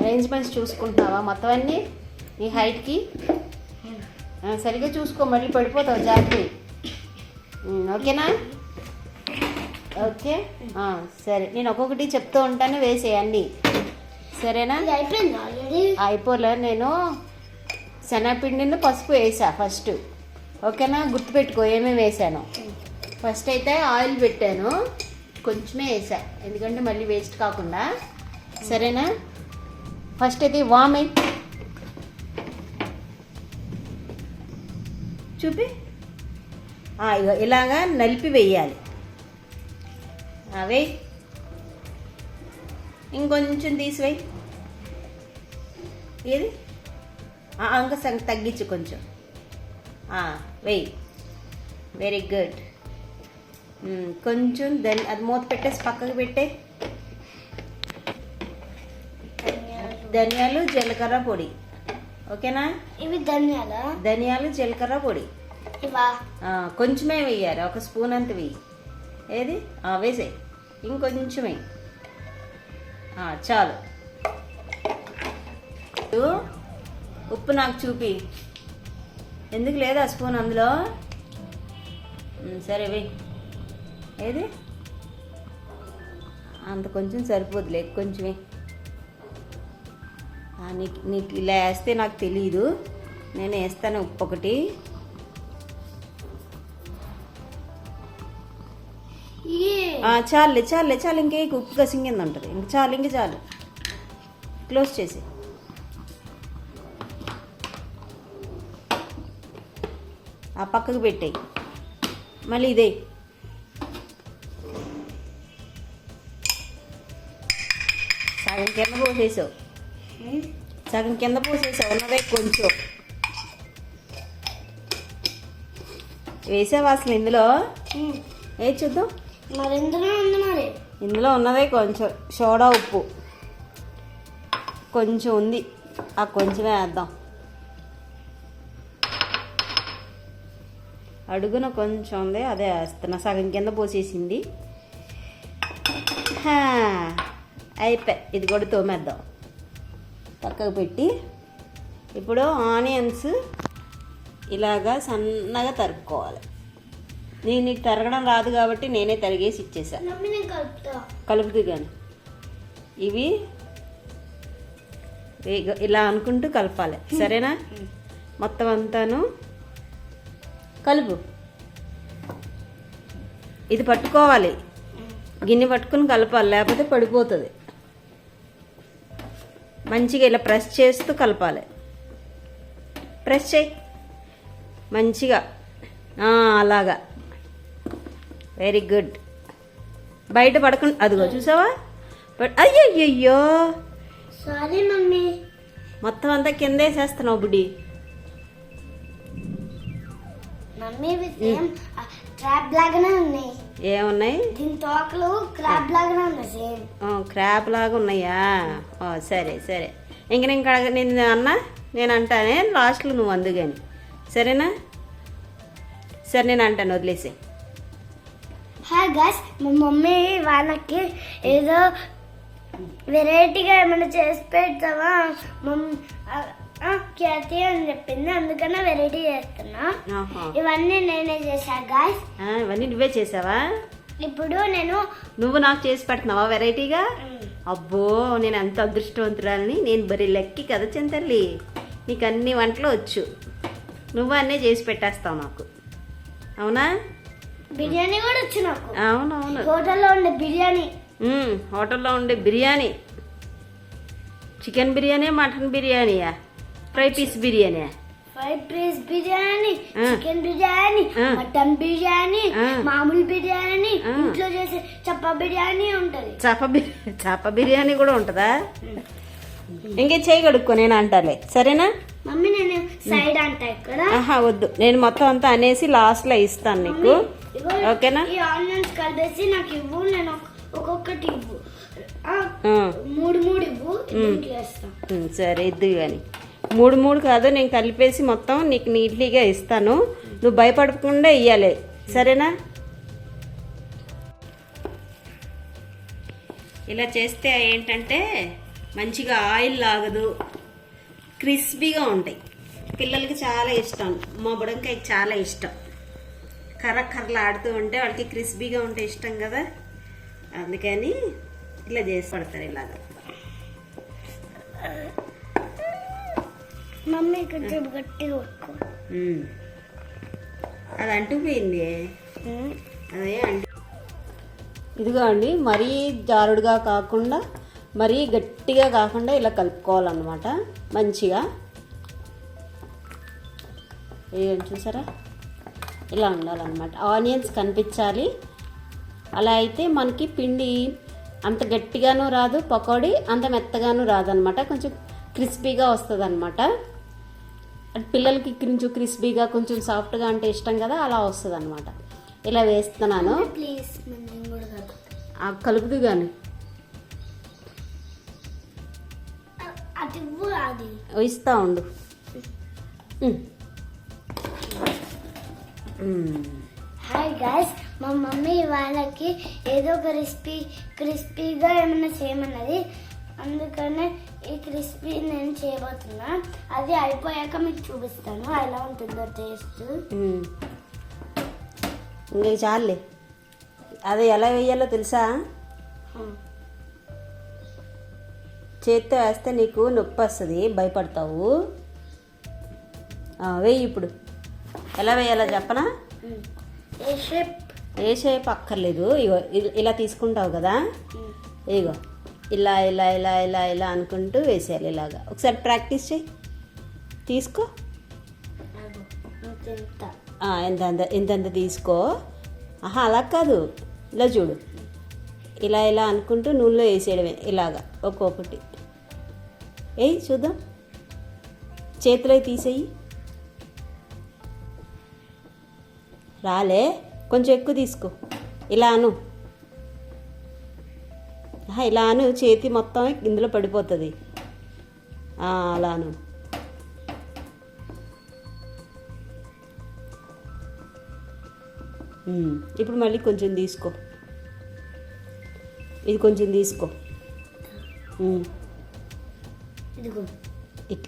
Arrangements చూసుకుంటున్నావా మొత్తం అన్నీ నీ హైట్కి? సరిగ్గా చూసుకో, మళ్ళీ పడిపోతావు జాగ్రత్త. ఓకేనా? ఓకే సరే, నేను ఒక్కొక్కటి చెప్తూ ఉంటాను, వేసేయండి సరేనా? అయిపోలే, నేను శనగపిండిని పసుపు వేసా ఫస్ట్. ఓకేనా? గుర్తుపెట్టుకో ఏమేమి వేసాను. ఫస్ట్ అయితే ఆయిల్ పెట్టాను, కొంచెమే వేసా ఎందుకంటే మళ్ళీ వేస్ట్ కాకుండా. సరేనా? ఫస్ట్ అయితే వామ్ చూపి, ఇలాగా నలిపి వేయాలి. అవే ఇంకొంచెం తీసివేయి. ఏది ఇంకా తగ్గించు కొంచెం. వెయ్యి. Very good. కొంచెం అది మూత పెట్టేసి పక్కకు పెట్టే. ధనియాలు జీలకర్ర పొడి. ఓకేనా? ఇవి ధనియాలు జీలకర్ర పొడి కొంచెమే వెయ్యాలి, ఒక స్పూన్ అంత వెయ్యి. ఏది వేసే, ఇంకొంచెం వెయ్యి. చాలు. ఉప్పు నాకు చూపి, ఎందుకు లేదా స్పూన్ అందులో? సరే వెయ్యి. ఏది అంత కొంచెం సరిపోదులే, కొంచెమే. నీకు ఇలా వేస్తే నాకు తెలీదు, నేను వేస్తాను ఉప్పు ఒకటి. చాలులే చాలులే చాలు, ఇంకే ఉప్పు కసింగింది ఉంటుంది. ఇంక చాలు క్లోజ్ చేసి. పక్కకు పెట్టేయి. మళ్ళీ ఇదే సగం కింద పోసేసావు, ఉన్నదే కొంచెం వేసావా అసలు ఇందులో? చూద్దాం. మరి ఇందులో ఉన్నదే కొంచెం సోడా ఉప్పు కొంచెం ఉంది, కొంచెమే వేద్దాం. అడుగున కొంచెం ఉంది, అదే వేస్తున్నా. సగం కింద పోసేసింది. అయిపోయి, ఇది కూడా తోమేద్దాం. పక్కకు పెట్టి ఇప్పుడు ఆనియన్స్ ఇలాగా సన్నగా తరుక్కోవాలి. నీకు తరగడం రాదు కాబట్టి నేనే తరిగేసి ఇచ్చేసా. కలుపుతూ కానీ ఇవి ఇలా అనుకుంటూ కలపాలి. సరేనా? మొత్తం అంతాను కలుపు. ఇది పట్టుకోవాలి, గిన్నె పట్టుకుని కలపాలి, లేకపోతే పడిపోతుంది. మంచిగా ఇలా ప్రెస్ చేస్తూ కలపాలి. ప్రెస్ చేయి మంచిగా, అలాగా. Very good. బయట పడకుండా, అదిగో చూసావా? అయ్యయ్యో సారీ మమ్మీ, మొత్తం అంతా కింద వేసేస్తున్నావు బుడ్డి. మమ్మీ క్రాబ్ లాగానే ఉన్నాయి. ఏమున్నాయి? దీని తోకలు క్రాబ్ లాగానే ఉన్నాయి. సేమ్ క్రాబ్ లాగా ఉన్నాయా? సరే సరే, ఇంక నేను అంటానే లాస్ట్లో నువ్వు అందు కానీ. సరేనా? సరే నేను అంటాను, వదిలేసే. హాయ్ గాయ్స్, మా మమ్మీ వాళ్ళకి ఏదో వెరైటీగా ఏమైనా చేసి పెడతావా ఖ్యాతి అని చెప్పింది, అందుకనే వెరైటీ చేస్తున్నా. ఇవన్నీ నేనే చేశా గాయ్స్. ఇవన్నీ నువ్వే చేసావా? ఇప్పుడు నువ్వు నాకు చేసి పెడుతున్నావా వెరైటీగా? అబ్బో, నేను ఎంత అదృష్టవంతురాలని. నేను బరీ లెక్కి కదా చింతల్లి, నీకు అన్ని వంటలు వచ్చు. నువ్వు అన్నీ చేసి పెట్టేస్తావు నాకు. అవునా? బిర్యానీ కూడా వచ్చు నాకు. అవునవును, హోటల్లో ఉండే బిర్యానీ. హోటల్లో ఉండే బిర్యానీ, చికెన్ బిర్యానీ, మటన్ బిర్యానీయా, fry piece biryani, chicken biryani, mutton biryani, మామూలు బిర్యానీ, ఇంట్లో చేసే చప్ప బిర్యానీ ఉంటది. చప్ప బిర్యానీ కూడా ఉంటుందా? ఇంకే చేయి కడుక్కో, నేను అంటాలే. సరేనా మమ్మీ? నేను సైడ్ అంటా ఇక్కడ. వద్దు, నేను మొత్తం అంతా అనేసి లాస్ట్ లో ఇస్తాను నీకు. ఓకేనా? ఈ ఆనియన్స్ కలిపేసి నాకు ఇవ్వు, నేను ఒక్కొక్కటి ఇవ్వు. 3 ఇవ్వు. సరే ఇద్దు కానీ 3 కాదు, నేను కలిపేసి మొత్తం నీకు నీట్లీగా ఇస్తాను. నువ్వు భయపడకుండా ఇయ్యాలి. సరేనా? ఇలా చేస్తే ఏంటంటే మంచిగా ఆయిల్ లాగదు, క్రిస్పీగా ఉంటాయి. పిల్లలకి చాలా ఇష్టం, మా బుడంకాయకి చాలా ఇష్టం. కర్ర కర్రలు ఆడుతూ ఉంటే వాళ్ళకి క్రిస్పీగా ఉంటే ఇష్టం కదా, అందుకని ఇలా చేసి పడతారు ఇలాగా. మమ్మీ కొంచెం గట్టిగా పట్టుకో. అది అంటుపోయింది, అదే అంటు. ఇదిగో అండి, మరీ జారుడుగా కాకుండా మరీ గట్టిగా కాకుండా ఇలా కలుపుకోవాలన్నమాట మంచిగా. చూసారా, ఇలా ఉండాలన్నమాట. ఆనియన్స్ కనిపించాలి, అలా అయితే మనకి పిండి అంత గట్టిగానూ రాదు, పకోడీ అంత మెత్తగానూ రాదనమాట, కొంచెం క్రిస్పీగా వస్తుంది అనమాట. పిల్లలకి కొంచెం క్రిస్పీగా కొంచెం సాఫ్ట్గా అంటే ఇష్టం కదా, అలా వస్తుంది అనమాట. ఇలా వేస్తున్నాను. ప్లీజ్ కలుపుదు కానీ ఇస్తా ఉండు. హాయ్ గైస్, మా మమ్మీ వాళ్ళకి ఏదో క్రిస్పీగా ఏమైనా చేయమన్నది, అందుకనే ఈ క్రిస్పీ నేను చేయబోతున్నా. అది అయిపోయాక మీకు చూపిస్తాను ఎలా ఉంటుందో టేస్ట్. ఇంకా చాలే, అది ఎలా వేయాలో తెలుసా? చేత్తో వేస్తే నీకు నొప్పి వస్తుంది, భయపడతావు. వేయి. ఇప్పుడు ఎలా వేయాలో చెప్పనా? ఏ షేప్ అక్కర్లేదు. ఇగో ఇలా తీసుకుంటావు కదా, ఇగో ఇలా ఇలా ఇలా ఇలా ఇలా అనుకుంటూ వేసేయాలి. ఇలాగా ఒకసారి ప్రాక్టీస్ చేయి, తీసుకో. ఇంతంత తీసుకో. అలా కాదు, ఇలా చూడు, ఇలా ఇలా అనుకుంటూ నూనెలో వేసేయడమే. ఇలాగా ఒక్కొక్కటి ఏయ్ చూద్దాం, చేతిలో తీసేయి. రాలే, కొంచెం ఎక్కువ తీసుకో. ఇలా అను, ఇలా అను, చేతి మొత్తం ఇందులో పడిపోతుంది. అలా అను. ఇప్పుడు మళ్ళీ కొంచెం తీసుకో, ఇది కొంచెం తీసుకో.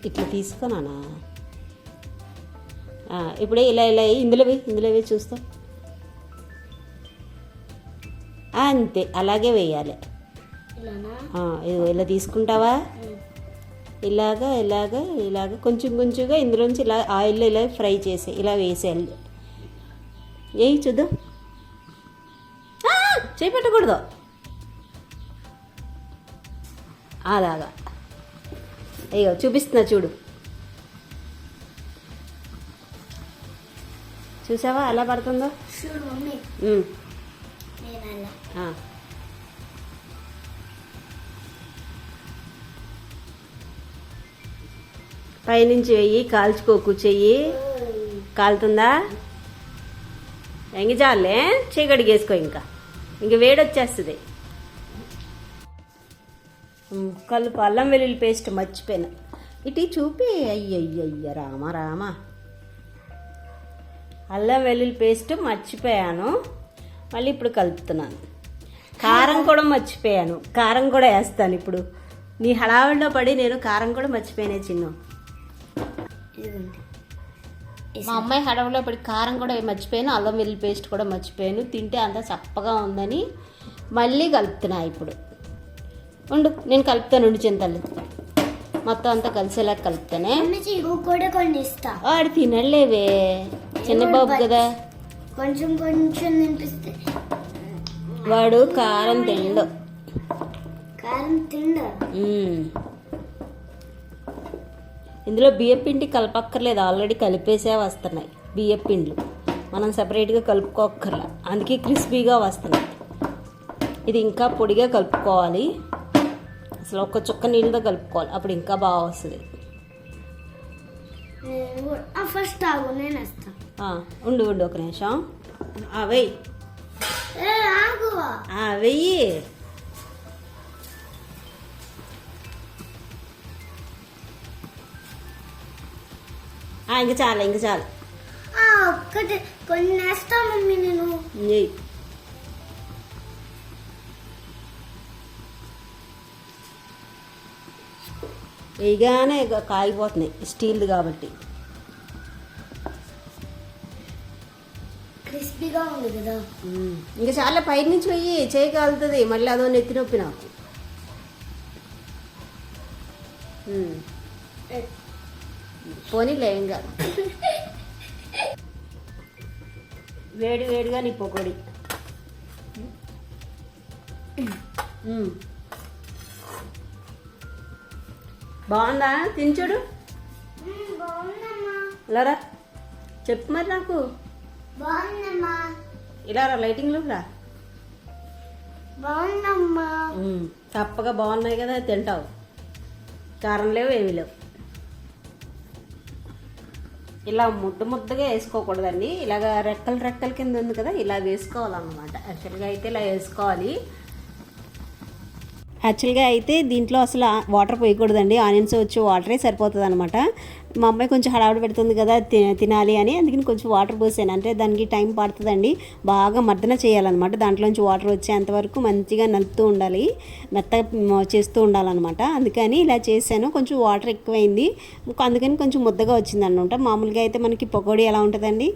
ఇట్లా తీసుకోనా? ఇప్పుడే ఇలా ఇలా ఇందులో వేయి చూస్తాం. అంతే, అలాగే వేయాలి. ఇలా తీసుకుంటావా? ఇలాగా ఇలాగా ఇలాగా కొంచెం కొంచెంగా ఇందులోంచి ఇలా ఆయిల్లో ఇలా ఫ్రై చేసి ఇలా వేసేయాలి. ఏయి చూద్దాం. చేపెట్టకూడదు, అలాగా. అయ్యో చూపిస్తున్నా చూడు, చూసావా ఎలా పడుతుందో? పైనుంచి వెయ్యి, కాల్చుకోకు. చెయ్యి కాలుతుందా? ఇంక చాలే, చీకటిగేసుకో. ఇంక వేడొచ్చేస్తుంది. కలుపు. అల్లం వెల్లుల్లి పేస్ట్ మర్చిపోయినా, ఇటు చూపి. అయ్యయ్య రామ, అల్లం వెల్లుల్లి పేస్ట్ మర్చిపోయాను, మళ్ళీ ఇప్పుడు కలుపుతున్నాను. కారం కూడా మర్చిపోయాను, కారం కూడా వేస్తాను ఇప్పుడు. నీ హడావిడిలో పడి నేను కారం కూడా మర్చిపోయానే చిన్ను. మా అమ్మాయి హడావిడిలో పడి కారం కూడా మర్చిపోయాను, అల్లం వెల్లుల్లి పేస్ట్ కూడా మర్చిపోయాను. తింటే అంత చప్పగా ఉందని మళ్ళీ కలుపుతున్నా. ఇప్పుడు ఉండు, నేను కలుపుతాను. చింతలు మొత్తం అంతా కలిసేలా కలుపుతానే. వాడు తినలేవే, చిన్నబాబు కదా, కొంచెం కొంచెం తినిపిస్తే. వాడు కారం తిండు. ఇందులో బియ్యం పిండి కలపక్కర్లేదు, ఆల్రెడీ కలిపేసే వస్తున్నాయి బియ్యం పిండిలు. మనం సపరేట్గా కలుపుకోక్కర్లా, అందుకే క్రిస్పీగా వస్తున్నాయి. ఇది ఇంకా పొడిగా కలుపుకోవాలి, అసలు ఒక చుక్క నీళ్ళతో కలుపుకోవాలి, అప్పుడు ఇంకా బాగా వస్తుంది. ఫస్ట్ ఉండు ఒక నిమిషం. వెయ్యి, వెయ్యి. ఇంక చాలు. ఒక్కటి కొన్ని వేస్తా మమ్మీ. నేను వేయగానే ఇక కాగిపోతున్నాయి, స్టీల్ది కాబట్టి. క్రిస్పీగా ఉంది కదా. ఇంకా చాలా పైన నుంచి పోయి చేయి కాలుతుంది, మళ్ళీ అదో నెత్తి నొప్పి నాకు. పోనీలే ఏం కాదు. వేడి వేడిగా నీ పకోడి. బాగుందా? తినచుడు ఇలా చెప్పు మరి నాకు. బాగుందమ్మా. ఇలా రా, లైటింగ్లో రా. బాగుందమ్మా. తప్పగా బాగున్నాయి కదా, తింటావు. కారం లేవు, ఏమీ లేవు. ఇలా ముద్దగా వేసుకోకూడదండి, ఇలాగ రెక్కల కింద ఉంది కదా, ఇలా వేసుకోవాలన్నమాట. యాక్చువల్గా అయితే ఇలా వేసుకోవాలి. యాక్చువల్గా అయితే దీంట్లో అసలు వాటర్ పోయకూడదండి, ఆనియన్స్ వచ్చి వాటరే సరిపోతుంది అనమాట. మా అమ్మాయి కొంచెం హడావుడి పెడుతుంది కదా తినాలి అని, అందుకని కొంచెం వాటర్ పోసాను. అంటే దానికి టైం పడుతుందండి, బాగా మర్దన చేయాలన్నమాట. దాంట్లోంచి వాటర్ వచ్చేంతవరకు మంచిగా నలుపుతూ ఉండాలి, మెత్తగా చేస్తూ ఉండాలన్నమాట. అందుకని ఇలా చేశాను. కొంచెం వాటర్ ఎక్కువైంది, అందుకని కొంచెం ముద్దగా వచ్చింది అనమాట. మామూలుగా అయితే మనకి పకోడీ ఎలా ఉంటుందండి,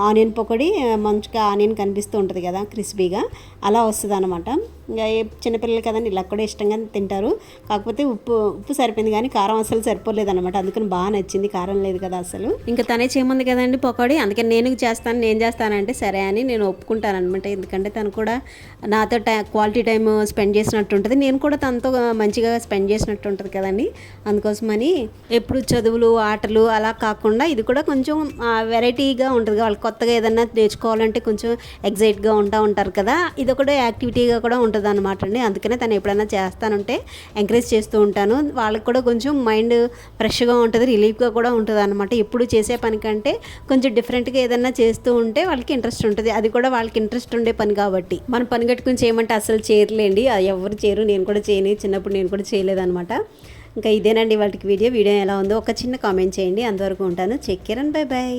ఆనియన్ పకోడీ మంచిగా ఆనియన్ కనిపిస్తూ ఉంటుంది కదా క్రిస్పీగా, అలా వస్తుంది అనమాట. ఇంకా చిన్నపిల్లలు కదండి, ఇలా కూడా ఇష్టంగా తింటారు. కాకపోతే ఉప్పు సరిపోయింది కానీ కారం అసలు సరిపోలేదు అనమాట. అందుకని బాగా నచ్చింది, కారం లేదు కదా అసలు. ఇంకా తనే చేయమంది కదండి పకోడీ, అందుకని నేను చేస్తానంటే సరే అని నేను ఒప్పుకుంటాను అనమాట. ఎందుకంటే తను కూడా నాతో క్వాలిటీ టైం స్పెండ్ చేసినట్టు ఉంటుంది, నేను కూడా తనతో మంచిగా స్పెండ్ చేసినట్టు ఉంటుంది కదండి. అందుకోసమని ఎప్పుడు చదువులు ఆటలు అలా కాకుండా ఇది కూడా కొంచెం వెరైటీగా ఉంటుంది. వాళ్ళు కొత్తగా ఏదన్నా నేర్చుకోవాలంటే కొంచెం ఎగ్జైట్గా ఉంటారు కదా, ఇది కూడా యాక్టివిటీగా కూడా ఉంటుంది అనమాట అండి. అందుకనే తను ఎప్పుడైనా చేస్తానంటే ఎంకరేజ్ చేస్తూ ఉంటాను. వాళ్ళకి కూడా కొంచెం మైండ్ ఫ్రెష్గా ఉంటుంది, రిలీఫ్గా కూడా ఉంటుంది అనమాట. ఎప్పుడు చేసే పని కంటే కొంచెం డిఫరెంట్గా ఏదన్నా చేస్తూ ఉంటే వాళ్ళకి ఇంట్రెస్ట్ ఉంటుంది. అది కూడా వాళ్ళకి ఇంట్రెస్ట్ ఉండే పని కాబట్టి. మనం పని కట్టుకుని చేయమంటే అసలు చేయలేండి, ఎవరు చేయరు. నేను కూడా చేయను, చిన్నప్పుడు నేను కూడా చేయలేదన్నమాట. ఇంకా ఇదేనండి వాళ్ళకి వీడియో ఎలా ఉందో ఒక చిన్న కామెంట్ చేయండి. అంతవరకు ఉంటాను. Take care and bye bye.